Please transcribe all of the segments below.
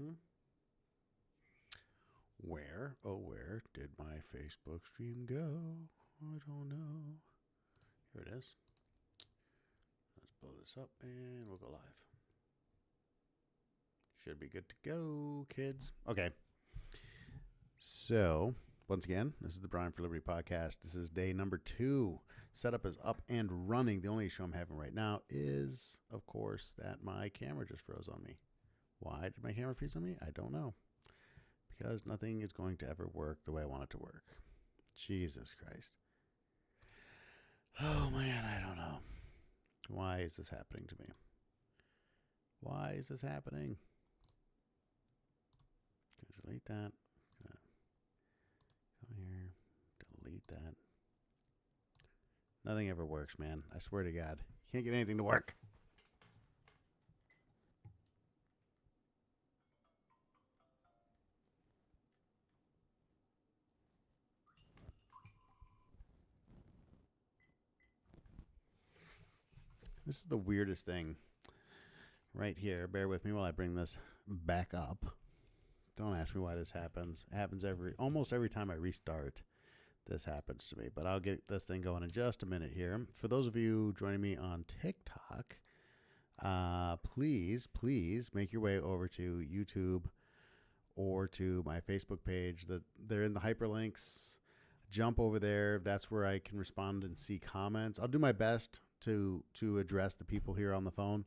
Mm-hmm. Where did my Facebook stream go? I don't know. Here it is. Let's blow this up and we'll go live. Should be good to go, kids. Okay. So, once again, this is the Brian for Liberty podcast. This is day number 2. Setup is up and running. The only issue I'm having right now is, of course, that my camera just froze on me. Why did my camera freeze on me? I don't know. Because nothing is going to ever work the way I want it to work. Jesus Christ. Oh, man, I don't know. Why is this happening to me? Why is this happening? Delete that. Come here. Delete that. Nothing ever works, man. I swear to God. You can't get anything to work. This is the weirdest thing right here. Bear with me while I bring this back up. Don't ask me why this happens. It happens almost every time I restart. This happens to me. But I'll get this thing going in just a minute here. For those of you joining me on TikTok, please make your way over to YouTube or to my Facebook page. They're in the hyperlinks. Jump over there. That's where I can respond and see comments. I'll do my best to address the people here on the phone.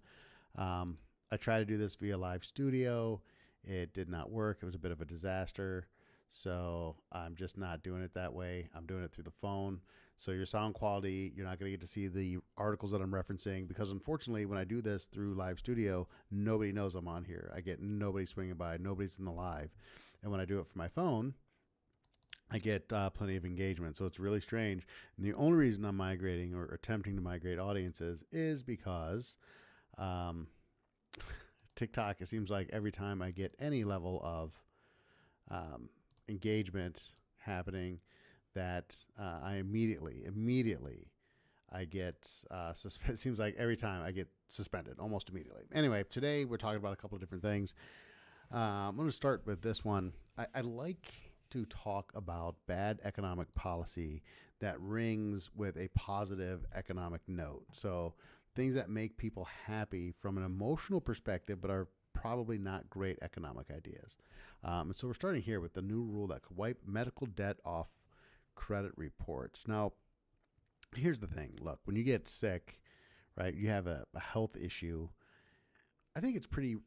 I tried to do this via live studio. It did not work. It was a bit of a disaster. So I'm just not doing it that way. I'm doing it through the phone. So your sound quality, you're not going to get to see the articles that I'm referencing because unfortunately, when I do this through live studio, nobody knows I'm on here. I get nobody swinging by. Nobody's in the live. And when I do it for my phone, I get plenty of engagement. So it's really strange. And the only reason I'm migrating or attempting to migrate audiences is because TikTok, it seems like every time I get any level of engagement happening, that I immediately I get it seems like every time I get suspended almost immediately. Anyway, today we're talking about a couple of different things. I'm going to start with this one. I like to talk about bad economic policy that rings with a positive economic note. So things that make people happy from an emotional perspective, but are probably not great economic ideas. And so we're starting here with the new rule that could wipe medical debt off credit reports. Now, here's the thing. Look, when you get sick, right, you have a health issue. I think it's pretty,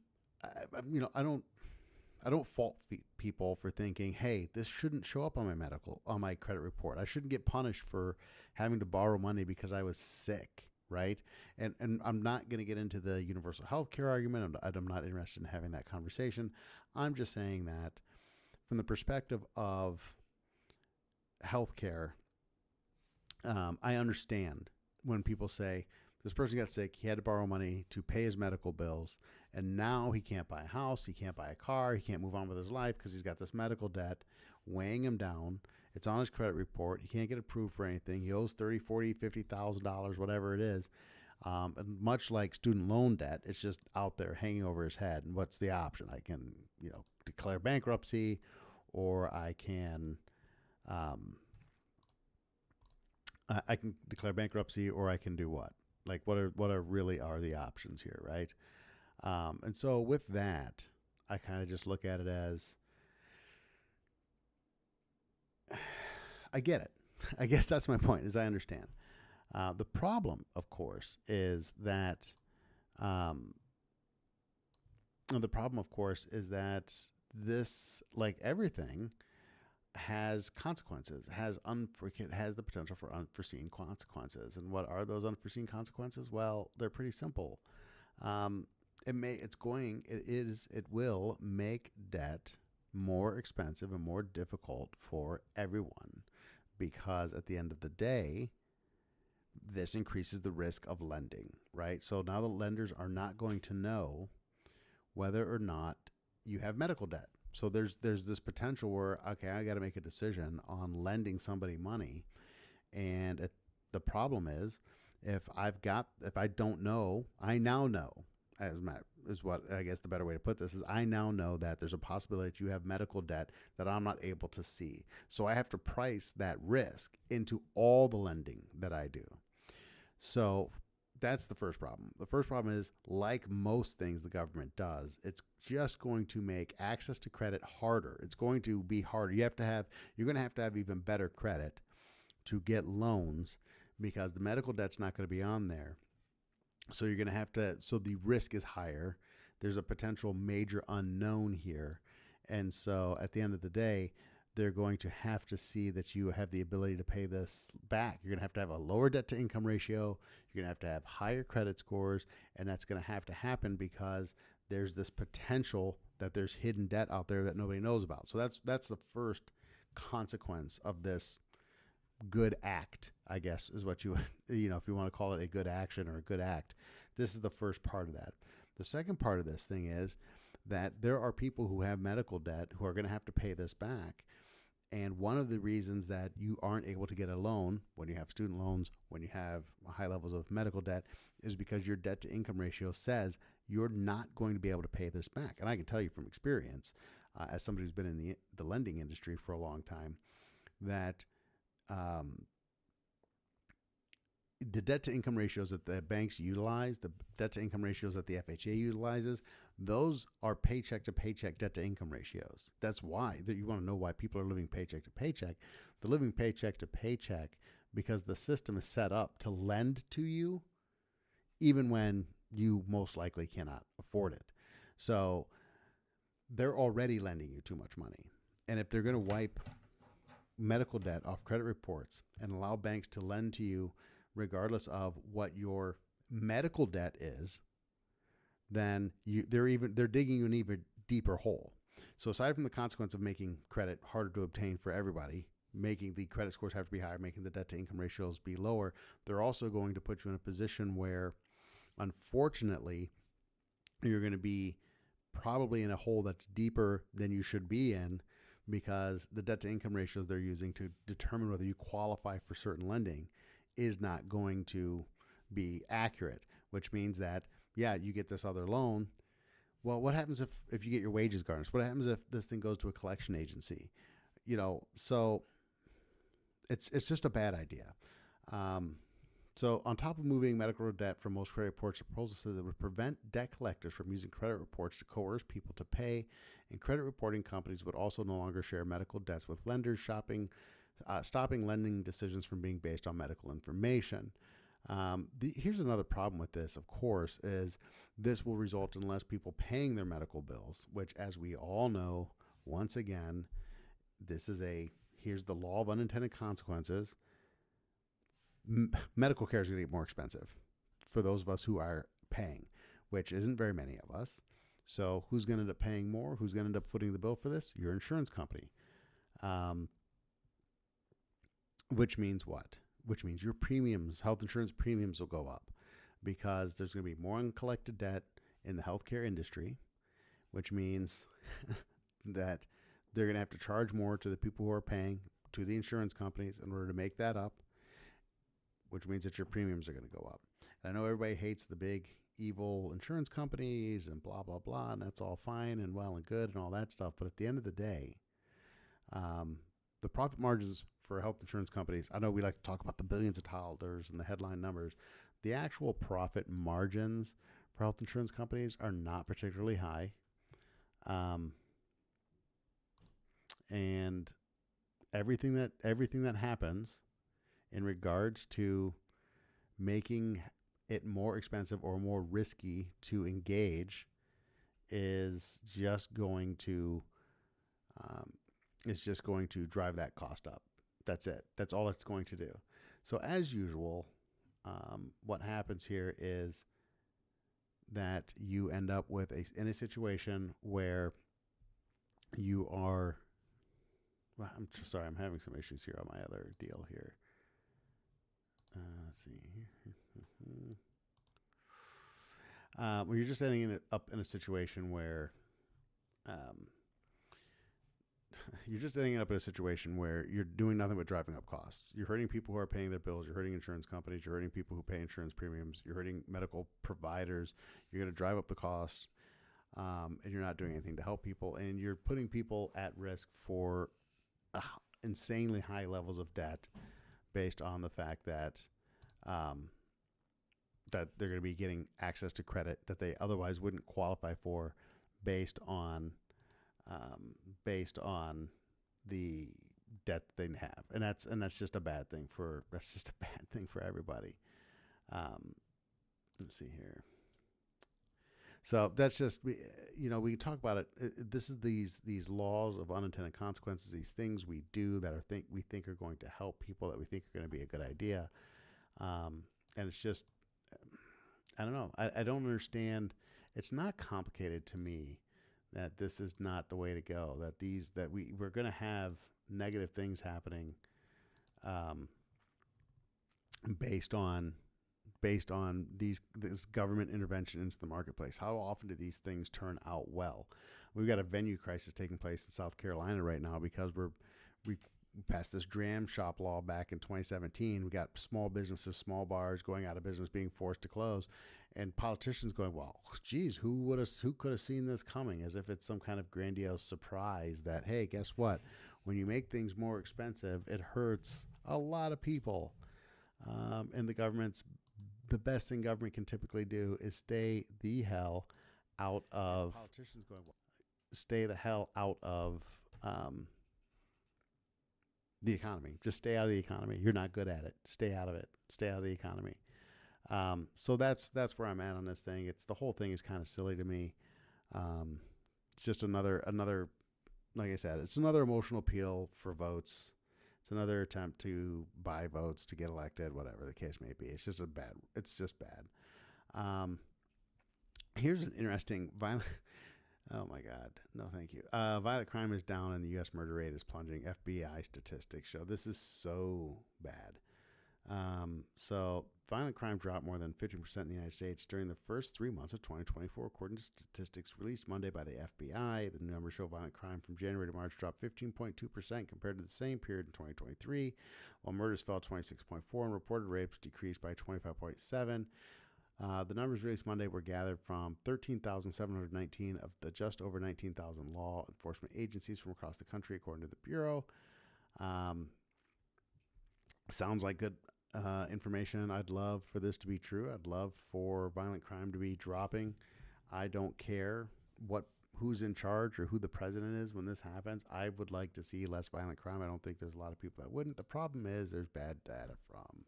I don't fault people for thinking, hey, this shouldn't show up on my credit report. I shouldn't get punished for having to borrow money because I was sick, right? And I'm not going to get into the universal health care argument. I'm not interested in having that conversation. I'm just saying that from the perspective of healthcare, I understand when people say, this person got sick, he had to borrow money to pay his medical bills, and now he can't buy a house, he can't buy a car, he can't move on with his life because he's got this medical debt weighing him down. It's on his credit report. He can't get approved for anything. He owes $30,000, $40,000, $50,000, whatever it is. And much like student loan debt, it's just out there hanging over his head. And what's the option? I can, declare bankruptcy, or I can I can declare bankruptcy, or I can do what? Like, what are really the options here, right? And so with that, I kind of just look at it as, I get it. I guess that's my point, is I understand. The problem, of course, is that this, like everything, has consequences, has the potential for unforeseen consequences. And what are those unforeseen consequences? Well, they're pretty simple. It will make debt more expensive and more difficult for everyone, because at the end of the day, this increases the risk of lending, right? So now the lenders are not going to know whether or not you have medical debt. So there's this potential where, okay, I got to make a decision on lending somebody money. And the problem is, if I don't know, I now know, as a matter, is what I guess the better way to put this is, I now know that there's a possibility that you have medical debt that I'm not able to see. So I have to price that risk into all the lending that I do. So that's the first problem. The first problem is, like most things the government does, it's just going to make access to credit harder. It's going to be harder. You're going to have even better credit to get loans, because the medical debt's not going to be on there. So you're going to have to, so the risk is higher. There's a potential major unknown here. And so at the end of the day, they're going to have to see that you have the ability to pay this back. You're going to have a lower debt to income ratio. You're going to have higher credit scores. And that's going to happen because there's this potential that there's hidden debt out there that nobody knows about. So that's the first consequence of this good act, I guess, is what if you want to call it a good action or a good act. This is the first part of that. The second part of this thing is that there are people who have medical debt who are going to have to pay this back. And one of the reasons that you aren't able to get a loan when you have student loans, when you have high levels of medical debt, is because your debt to income ratio says you're not going to be able to pay this back. And I can tell you from experience, as somebody who's been in the lending industry for a long time, that the debt to income ratios that the banks utilize, the debt to income ratios that the FHA utilizes, those are paycheck to paycheck debt to income ratios. That's why you want to know why people are living paycheck to paycheck. They're living paycheck to paycheck because the system is set up to lend to you even when you most likely cannot afford it. So they're already lending you too much money. And if they're going to wipe medical debt off credit reports and allow banks to lend to you regardless of what your medical debt is, then they're digging you an even deeper hole. So aside from the consequence of making credit harder to obtain for everybody, making the credit scores have to be higher, making the debt to income ratios be lower, they're also going to put you in a position where, unfortunately, you're going to be probably in a hole that's deeper than you should be in, because the debt to income ratios they're using to determine whether you qualify for certain lending is not going to be accurate, which means that, yeah, you get this other loan. Well, what happens if you get your wages garnished? What happens if this thing goes to a collection agency? So it's just a bad idea. So on top of moving medical debt from most credit reports, the proposal says it would prevent debt collectors from using credit reports to coerce people to pay, and credit reporting companies would also no longer share medical debts with lenders, stopping lending decisions from being based on medical information. Here's another problem with this, of course, is this will result in less people paying their medical bills, which, as we all know, once again, here's the law of unintended consequences. Medical care is going to get more expensive for those of us who are paying, which isn't very many of us. So who's going to end up paying more? Who's going to end up footing the bill for this? Your insurance company. Which means what? Which means your premiums, health insurance premiums, will go up because there's going to be more uncollected debt in the healthcare industry, which means that they're going to have to charge more to the people who are paying, to the insurance companies, in order to make that up, which means that your premiums are going to go up. And I know everybody hates the big evil insurance companies and blah, blah, blah, and that's all fine and well and good and all that stuff. But at the end of the day, the profit margins for health insurance companies, I know we like to talk about the billions of dollars and the headline numbers. The actual profit margins for health insurance companies are not particularly high. And everything that happens in regards to making it more expensive or more risky to engage is just going to drive that cost up. That's it. That's all it's going to do. So as usual, what happens here is that you end up in a situation where you are. Well, I'm sorry, I'm having some issues here on my other deal here. Let's see here. Well, you're just ending up in a situation where you're doing nothing but driving up costs. You're hurting people who are paying their bills. You're hurting insurance companies. You're hurting people who pay insurance premiums. You're hurting medical providers. You're going to drive up the costs. and you're not doing anything to help people, and you're putting people at risk for insanely high levels of debt based on the fact that um, that they're going to be getting access to credit that they otherwise wouldn't qualify for based on based on the debt they have, and that's just a bad thing for everybody. Let's see here. So that's just we talk about it. This is these laws of unintended consequences. These things we do that we think are going to help people, that we think are going to be a good idea, and it's just I don't know. I don't understand. It's not complicated to me that this is not the way to go. That we're going to have negative things happening, based on this government intervention into the marketplace. How often do these things turn out well? We've got a venue crisis taking place in South Carolina right now because we passed this dram shop law back in 2017. We got small businesses, small bars going out of business, being forced to close, and politicians going, "Well, geez, who could have seen this coming?" As if it's some kind of grandiose surprise that, hey, guess what? When you make things more expensive, it hurts a lot of people, and the best thing government can typically do is stay the hell out of politicians going, well, stay the hell out of the economy. Just stay out of the economy. You're not good at it. Stay out of it. Stay out of the economy. So that's where I'm at on this thing. The whole thing is kind of silly to me. It's just another, like I said, it's another emotional appeal for votes. It's another attempt to buy votes to get elected, whatever the case may be. It's just bad. Here's an interesting violent. Oh my God. No, thank you. Violent crime is down and the U.S. murder rate is plunging. FBI statistics show this is so bad. So violent crime dropped more than 50% in the United States during the first 3 months of 2024, according to statistics released Monday by the FBI. The numbers show violent crime from January to March dropped 15.2% compared to the same period in 2023, while murders fell 26.4% and reported rapes decreased by 25.7%. The numbers released Monday were gathered from 13,719 of the just over 19,000 law enforcement agencies from across the country, according to the Bureau. Sounds like good information. I'd love for this to be true. I'd love for violent crime to be dropping. I don't care who's in charge or who the president is when this happens. I would like to see less violent crime. I don't think there's a lot of people that wouldn't. The problem is there's bad data from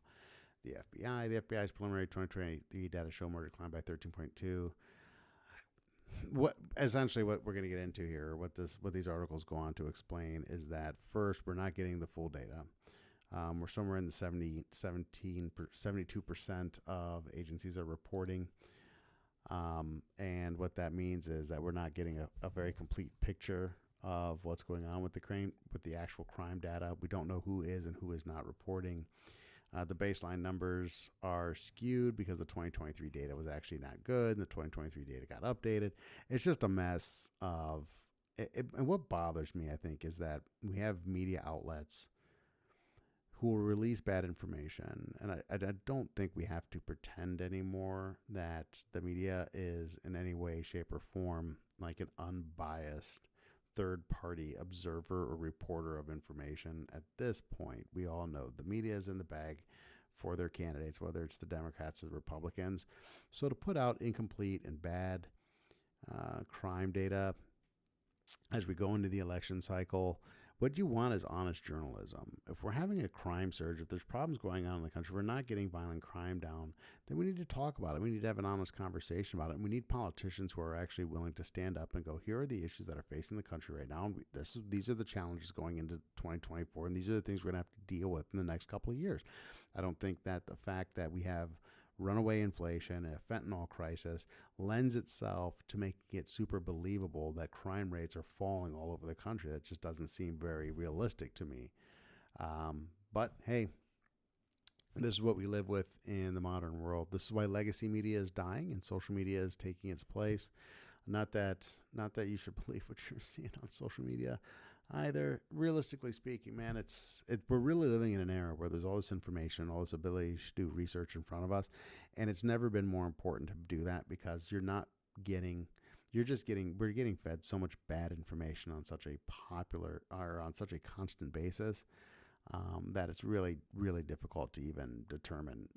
the FBI. The FBI's preliminary 2023 data show murder declined by 13.2. What we're going to get into here, what these articles go on to explain, is that first, we're not getting the full data. We're somewhere in the 72% of agencies are reporting. And what that means is that we're not getting a very complete picture of what's going on with the actual crime data. We don't know who is and who is not reporting. The baseline numbers are skewed because the 2023 data was actually not good, and the 2023 data got updated. It's just a mess of it. And what bothers me, I think, is that we have media outlets who will release bad information. And I don't think we have to pretend anymore that the media is in any way, shape, or form like an unbiased third-party observer or reporter of information. At this point, we all know the media is in the bag for their candidates, whether it's the Democrats or the Republicans. So to put out incomplete and bad crime data as we go into the election cycle, what you want is honest journalism. If we're having a crime surge, if there's problems going on in the country, we're not getting violent crime down, then we need to talk about it. We need to have an honest conversation about it. And we need politicians who are actually willing to stand up and go, here are the issues that are facing the country right now. And these are the challenges going into 2024. And these are the things we're going to have to deal with in the next couple of years. I don't think that the fact that we have runaway inflation and a fentanyl crisis lends itself to making it super believable that crime rates are falling all over the country. That just doesn't seem very realistic to me. But hey, this is what we live with in the modern world. This is why legacy media is dying and social media is taking its place. Not that you should believe what you're seeing on social media either. Realistically speaking, man, we're really living in an era where there's all this information, all this ability to do research in front of us, and it's never been more important to do that because you're we're getting fed so much bad information on such a on such a constant basis, that it's really, really difficult to even determine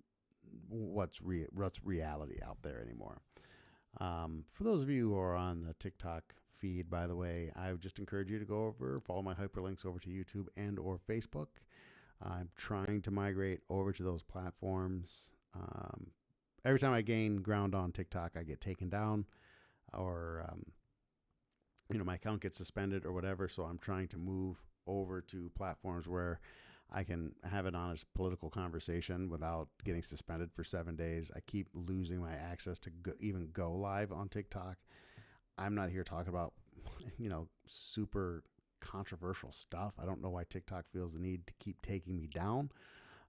what's reality out there anymore. For those of you who are on the TikTok feed, by the way, I would just encourage you to go over, follow my hyperlinks over to YouTube and or Facebook. I'm trying to migrate over to those platforms. Every time I gain ground on TikTok, I get taken down, or my account gets suspended or whatever. So I'm trying to move over to platforms where I can have an honest political conversation without getting suspended for 7 days. I keep losing my access to even go live on TikTok. I'm not here talking about, super controversial stuff. I don't know why TikTok feels the need to keep taking me down,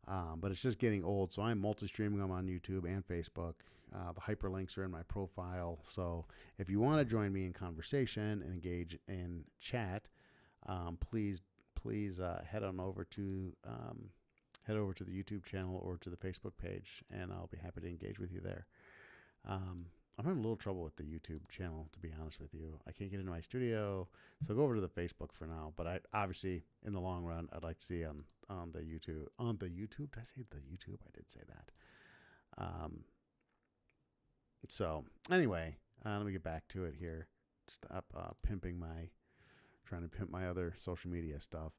but it's just getting old. So I'm multi-streaming them on YouTube and Facebook. The hyperlinks are in my profile. So if you want to join me in conversation and engage in chat, please head over to the YouTube channel or to the Facebook page, and I'll be happy to engage with you there. I'm having a little trouble with the YouTube channel, to be honest with you. I can't get into my studio, so go over to the Facebook for now. But I obviously, in the long run, I'd like to see on the YouTube. On the YouTube? Did I say the YouTube? I did say that. So anyway, let me get back to it here. Stop trying to pimp my other social media stuff.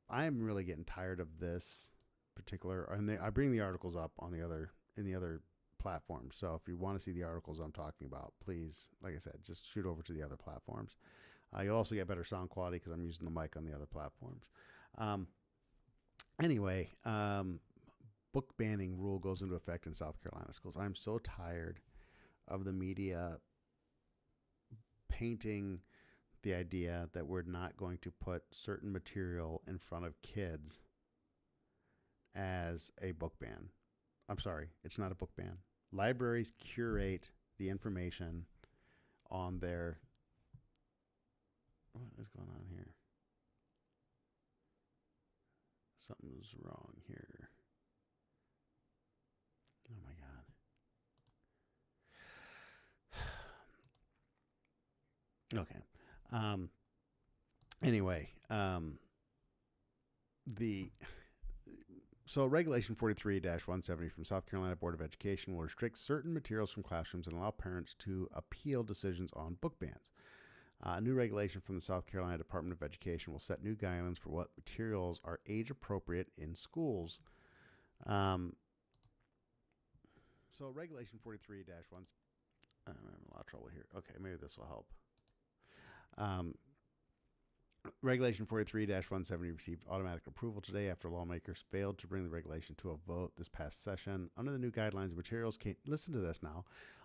I'm really getting tired of this particular, and I bring the articles up in the other platforms. So if you want to see the articles I'm talking about, please, like I said, just shoot over to the other platforms. You'll also get better sound quality because I'm using the mic on the other platforms. Anyway, book banning rule goes into effect in South Carolina schools. I'm so tired of the media painting the idea that we're not going to put certain material in front of kids as a book ban. I'm sorry, it's not a book ban. Libraries curate the information on their... What is going on here? Something's wrong here. Oh my God. Okay. Anyway, so Regulation 43-170 from South Carolina Board of Education will restrict certain materials from classrooms and allow parents to appeal decisions on book bans. A new regulation from the South Carolina Department of Education will set new guidelines for what materials are age appropriate in schools. So Regulation 43-1, I'm having a lot of trouble here. Okay, maybe this will help. Regulation 43-170 received automatic approval today after lawmakers failed to bring the regulation to a vote this past session. Under the new guidelines, listen to this now.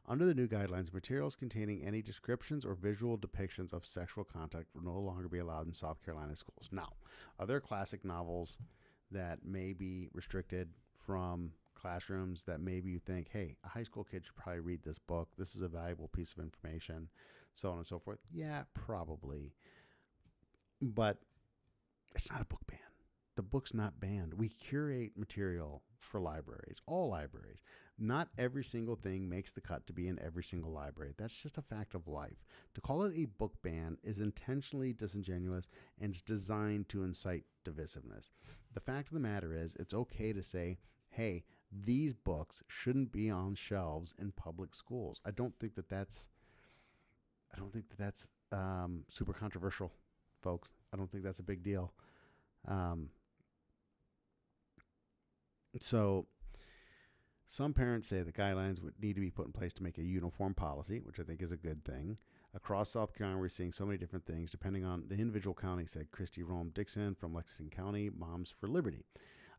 Under the new guidelines, materials containing any descriptions or visual depictions of sexual contact will no longer be allowed in South Carolina schools. Now, are there classic novels that may be restricted from classrooms that maybe you think, hey, a high school kid should probably read this book. This is a valuable piece of information, so on and so forth. Yeah, probably. But it's not a book ban. The book's not banned. We curate material for libraries, all libraries. Not every single thing makes the cut to be in every single library. That's just a fact of life. To call it a book ban is intentionally disingenuous and it's designed to incite divisiveness. The fact of the matter is, it's okay to say, hey, these books shouldn't be on shelves in public schools. I don't think that that's super controversial, folks. I don't think that's a big deal. So some parents say the guidelines would need to be put in place to make a uniform policy, which I think is a good thing. Across South Carolina, we're seeing so many different things depending on the individual county, said Christy Rome Dixon from Lexington County, Moms for Liberty.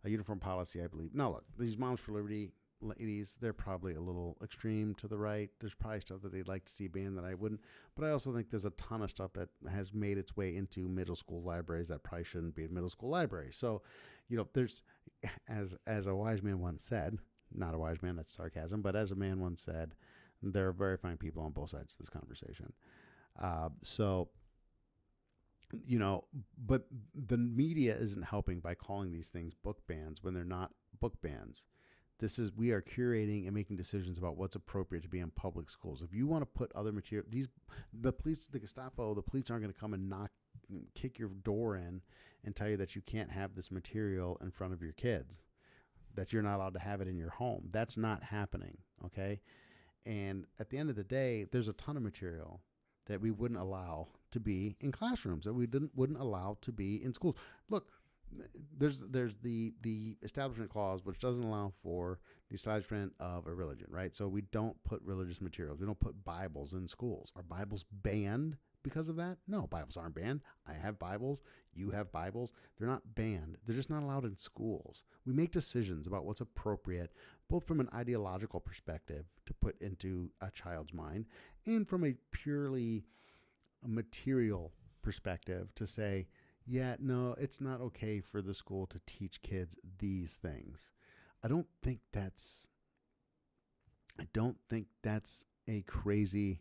A uniform policy, I believe. Now, look, these Moms for Liberty ladies, they're probably a little extreme to the right. There's probably stuff that they'd like to see banned that I wouldn't. But I also think there's a ton of stuff that has made its way into middle school libraries that probably shouldn't be in middle school libraries. So, there's, as a wise man once said, not a wise man, that's sarcasm, but as a man once said, there are very fine people on both sides of this conversation. But the media isn't helping by calling these things book bans when they're not book bans. We are curating and making decisions about what's appropriate to be in public schools. If you want to put other material, the police, the Gestapo, the police aren't going to come and kick your door in and tell you that you can't have this material in front of your kids, that you're not allowed to have it in your home. That's not happening. Okay. And at the end of the day, there's a ton of material that we wouldn't allow to be in classrooms, that we wouldn't allow to be in schools. Look, there's the Establishment Clause, which doesn't allow for the establishment of a religion, right? So we don't put religious materials. We don't put Bibles in schools. Are Bibles banned because of that? No, Bibles aren't banned. I have Bibles. You have Bibles. They're not banned. They're just not allowed in schools. We make decisions about what's appropriate, both from an ideological perspective to put into a child's mind and from a purely material perspective to say, yeah, no, it's not okay for the school to teach kids these things. I don't think that's a crazy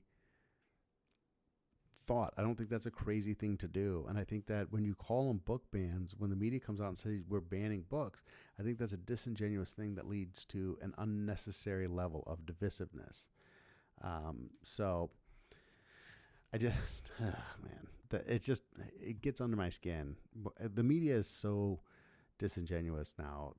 thought. I don't think that's a crazy thing to do. And I think that when you call them book bans, when the media comes out and says we're banning books, I think that's a disingenuous thing that leads to an unnecessary level of divisiveness. So I just, man, it gets under my skin. The media is so disingenuous now.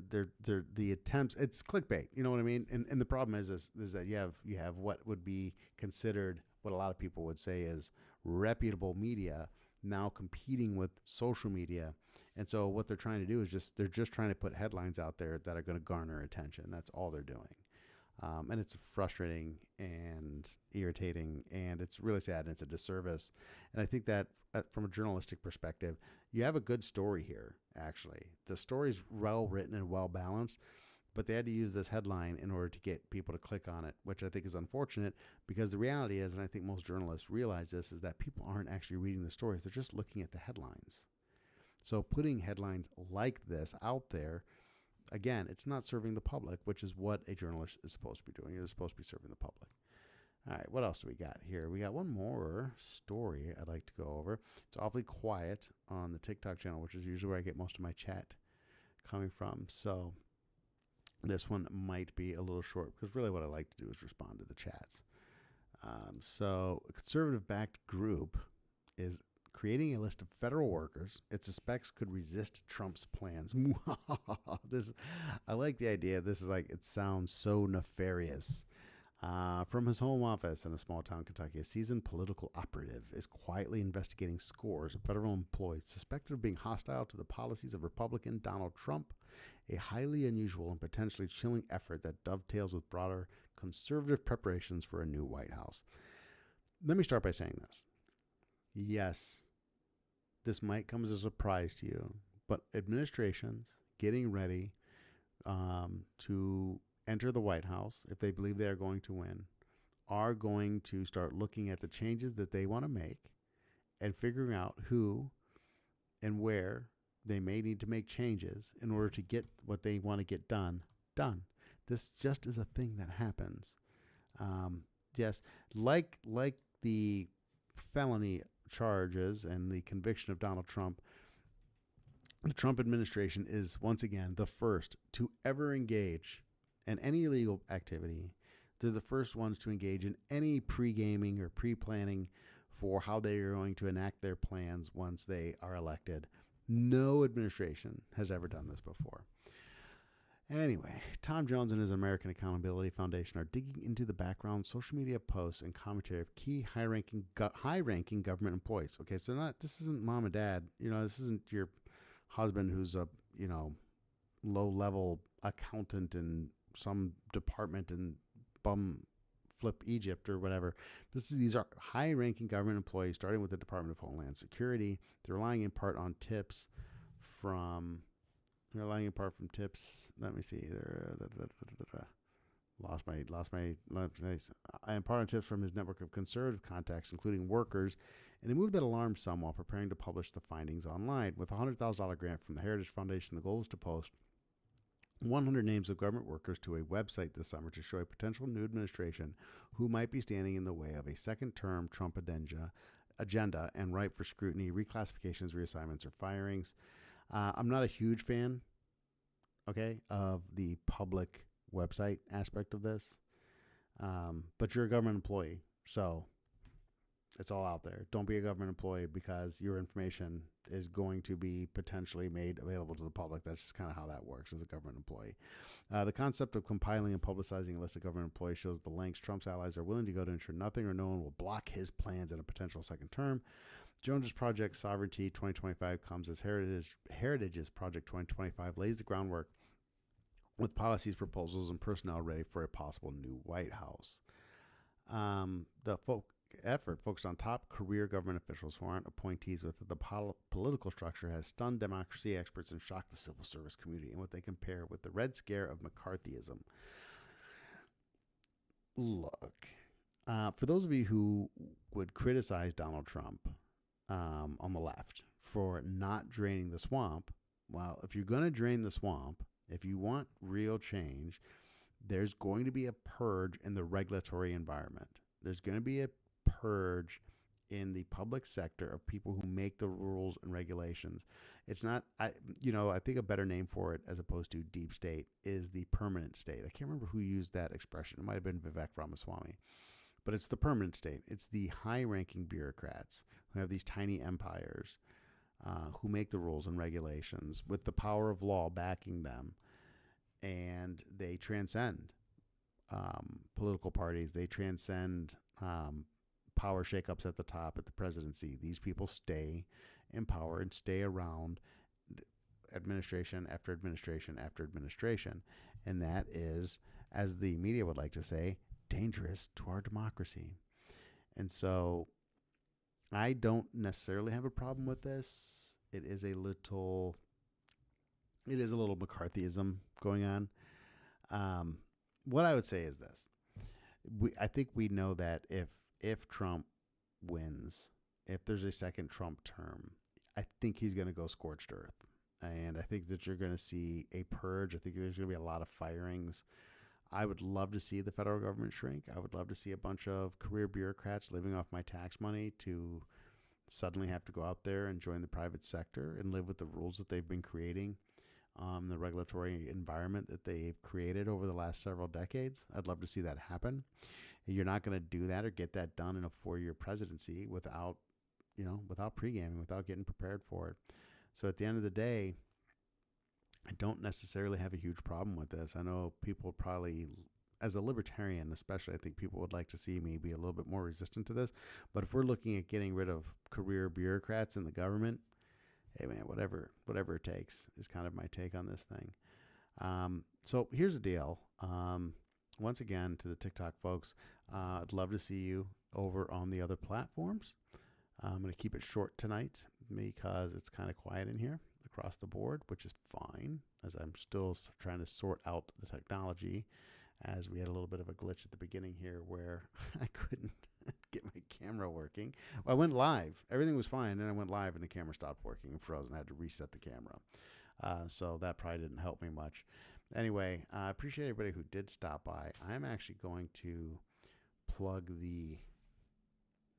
The attempts, it's clickbait. You know what I mean? And the problem is that you have what would be considered, what a lot of people would say is reputable media now competing with social media. And so what they're trying to do is they're just trying to put headlines out there that are going to garner attention. That's all they're doing. And it's frustrating and irritating, and it's really sad, and it's a disservice. And I think that from a journalistic perspective, you have a good story here, actually. The story's well written and well balanced, but they had to use this headline in order to get people to click on it, which I think is unfortunate, because the reality is, and I think most journalists realize this, is that people aren't actually reading the stories. They're just looking at the headlines. So putting headlines like this out there, again, it's not serving the public, which is what a journalist is supposed to be doing. You're supposed to be serving the public. All right, what else do we got here? We got one more story I'd like to go over. It's awfully quiet on the TikTok channel, which is usually where I get most of my chat coming from. So this one might be a little short, because really what I like to do is respond to the chats. So a conservative-backed group is creating a list of federal workers it suspects could resist Trump's plans. I like the idea. This is like, it sounds so nefarious. From his home office in a small town, Kentucky, a seasoned political operative is quietly investigating scores of federal employees suspected of being hostile to the policies of Republican Donald Trump, a highly unusual and potentially chilling effort that dovetails with broader conservative preparations for a new White House. Let me start by saying this. Yes, this might come as a surprise to you, but administrations getting ready to enter the White House, if they believe they are going to win, are going to start looking at the changes that they want to make and figuring out who and where they may need to make changes in order to get what they want to get done. This just is a thing that happens. Yes, like the felony charges and the conviction of Donald Trump, the Trump administration is once again the first to ever engage in any illegal activity. They're the first ones to engage in any pre-gaming or pre-planning for how they are going to enact their plans once they are elected. No administration has ever done this before. Anyway, Tom Jones and his American Accountability Foundation are digging into the background, social media posts, and commentary of key high-ranking government employees. Okay, so this isn't mom and dad. This isn't your husband who's a low-level accountant in some department in bumflip Egypt or whatever. These are high-ranking government employees, starting with the Department of Homeland Security. They're relying in part on tips from. Let me see. Lost my. And part on tips from his network of conservative contacts, including workers, in a move that alarmed some while preparing to publish the findings online. With a $100,000 grant from the Heritage Foundation, the goal is to post 100 names of government workers to a website this summer to show a potential new administration who might be standing in the way of a second-term Trump agenda and ripe for scrutiny, reclassifications, reassignments, or firings. I'm not a huge fan, of the public website aspect of this. But you're a government employee, so it's all out there. Don't be a government employee because your information is going to be potentially made available to the public. That's just kind of how that works as a government employee. The concept of compiling and publicizing a list of government employees shows the lengths Trump's allies are willing to go to ensure nothing or no one will block his plans in a potential second term. Jones's Project Sovereignty 2025 comes as Heritage's Project 2025 lays the groundwork with policies, proposals, and personnel ready for a possible new White House. The effort focused on top career government officials who aren't appointees with the political structure has stunned democracy experts and shocked the civil service community in what they compare with the Red Scare of McCarthyism. Look, for those of you who would criticize Donald Trump on the left for not draining the swamp, well, if you're going to drain the swamp, if you want real change, there's going to be a purge in the regulatory environment. There's going to be a purge in the public sector of people who make the rules and regulations. It's not, I think a better name for it as opposed to deep state is the permanent state. I can't remember who used that expression. It might have been Vivek Ramaswamy, but it's the permanent state. It's the high-ranking bureaucrats who have these tiny empires who make the rules and regulations with the power of law backing them, and they transcend political parties. They transcend power shakeups at the top, at the presidency. These people stay in power and stay around administration after administration after administration, and that is, as the media would like to say, dangerous to our democracy. And so I don't necessarily have a problem with this. It is a little McCarthyism going on. What I would say is this. I think we know that if Trump wins, if there's a second Trump term, I think he's going to go scorched earth. And I think that you're going to see a purge. I think there's going to be a lot of firings. I would love to see the federal government shrink. I would love to see a bunch of career bureaucrats living off my tax money to suddenly have to go out there and join the private sector and live with the rules that they've been creating, the regulatory environment that they've created over the last several decades. I'd love to see that happen. You're not going to do that or get that done in a 4-year presidency without pre-gaming, without getting prepared for it. So at the end of the day, I don't necessarily have a huge problem with this. I know people probably, as a libertarian especially, I think people would like to see me be a little bit more resistant to this. But if we're looking at getting rid of career bureaucrats in the government, hey man, whatever it takes is kind of my take on this thing. So here's the deal. Once again, to the TikTok folks, I'd love to see you over on the other platforms. I'm going to keep it short tonight because it's kind of quiet in here across the board, which is fine, as I'm still trying to sort out the technology, as we had a little bit of a glitch at the beginning here where I couldn't get my camera working. Well, I went live. Everything was fine. Then I went live and the camera stopped working and froze, and I had to reset the camera. So that probably didn't help me much. Anyway, I appreciate everybody who did stop by. I'm actually going to plug the...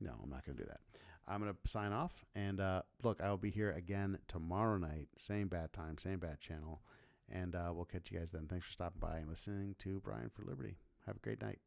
No, I'm not going to do that. I'm going to sign off. And look, I will be here again tomorrow night. Same bad time, same bad channel. And we'll catch you guys then. Thanks for stopping by and listening to Brian for Liberty. Have a great night.